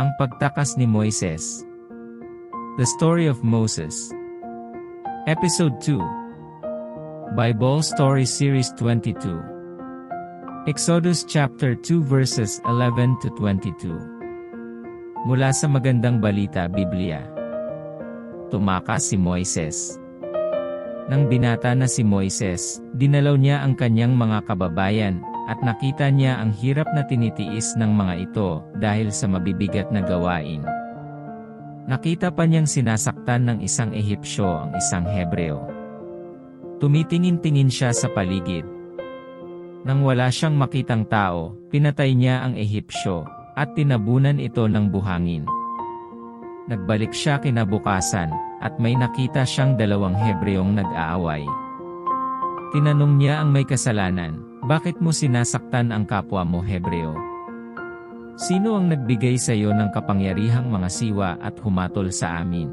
Ang pagtakas ni Moises. The Story of Moses. Episode 2. Bible Story Series 22. Exodus chapter 2 verses 11 to 22. Mula sa Magandang Balita Biblia. Tumakas si Moises. Nang binata na si Moises, dinalaw niya ang kanyang mga kababayan, at nakita niya ang hirap na tinitiis ng mga ito dahil sa mabibigat na gawain. Nakita pa niyang sinasaktan ng isang Ehipsyo ang isang Hebreo. Tumitingin-tingin siya sa paligid. Nang wala siyang makitang tao, pinatay niya ang Ehipsyo, at tinabunan ito ng buhangin. Nagbalik siya kinabukasan, at may nakita siyang dalawang Hebreong nag-aaway. Tinanong niya ang may kasalanan, "Bakit mo sinasaktan ang kapwa mo Hebreo? Sino ang nagbigay sa iyo ng kapangyarihang mga siwa at humatol sa amin?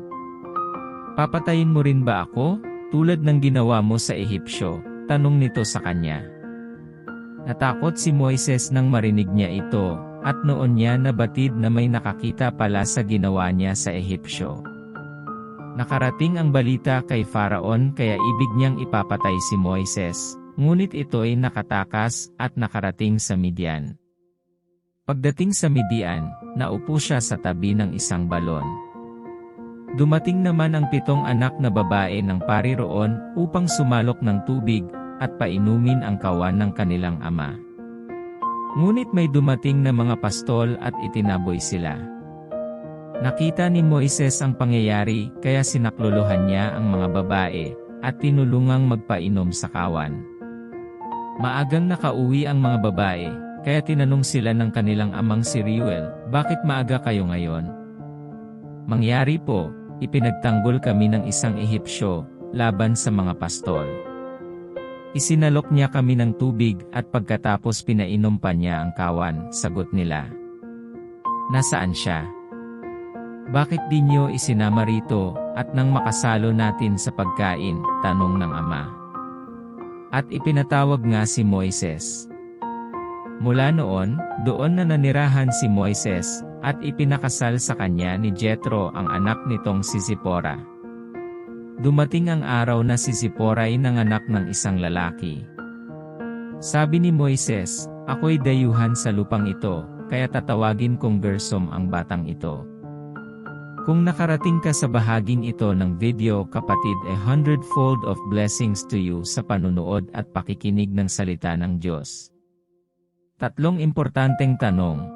Papatayin mo rin ba ako, tulad ng ginawa mo sa Ehipsyo?" Tanong nito sa kanya. Natakot si Moises nang marinig niya ito, at noon niya nabatid na may nakakita pala sa ginawa niya sa Ehipsyo. Nakarating ang balita kay Faraon kaya ibig niyang ipapatay si Moises, ngunit ito ay nakatakas at nakarating sa Midian. Pagdating sa Midian, naupo siya sa tabi ng isang balon. Dumating naman ang 7 anak na babae ng pari roon upang sumalok ng tubig at painumin ang kawan ng kanilang ama. Ngunit may dumating na mga pastol at itinaboy sila. Nakita ni Moises ang pangyayari kaya sinaklolohan niya ang mga babae at tinulungang magpainom sa kawan. Maagang nakauwi ang mga babae, kaya tinanong sila ng kanilang amang si Reuel, "Bakit maaga kayo ngayon?" "Mangyari po, ipinagtanggol kami ng isang Ehipsyo laban sa mga pastol. Isinalok niya kami ng tubig at pagkatapos pinainom pa niya ang kawan," sagot nila. "Nasaan siya? Bakit di niyo isinama rito, at nang makasalo natin sa pagkain?" tanong ng ama. At ipinatawag nga si Moises. Mula noon, doon na nanirahan si Moises, at ipinakasal sa kanya ni Jethro ang anak nitong si Zipporah. Dumating ang araw na si Zipporah ay nanganak ng isang lalaki. Sabi ni Moises, "Ako'y dayuhan sa lupang ito, kaya tatawagin kong Gersom ang batang ito." Kung nakarating ka sa bahaging ito ng video kapatid, 100-fold of blessings to you sa panunood at pakikinig ng salita ng Diyos. 3 importanteng tanong.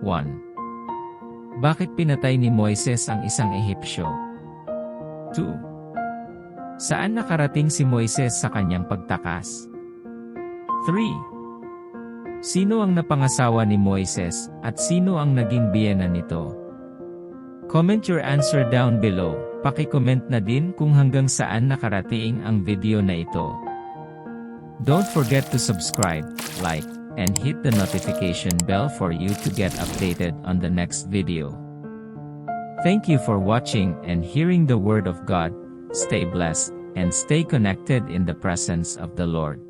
1. Bakit pinatay ni Moises ang isang Ehipsyo? 2. Saan nakarating si Moises sa kanyang pagtakas? 3. Sino ang napangasawa ni Moises, at sino ang naging biyena nito? Comment your answer down below. Paki-comment na din kung hanggang saan nakarating ang video na ito. Don't forget to subscribe, like, and hit the notification bell for you to get updated on the next video. Thank you for watching and hearing the Word of God. Stay blessed, and stay connected in the presence of the Lord.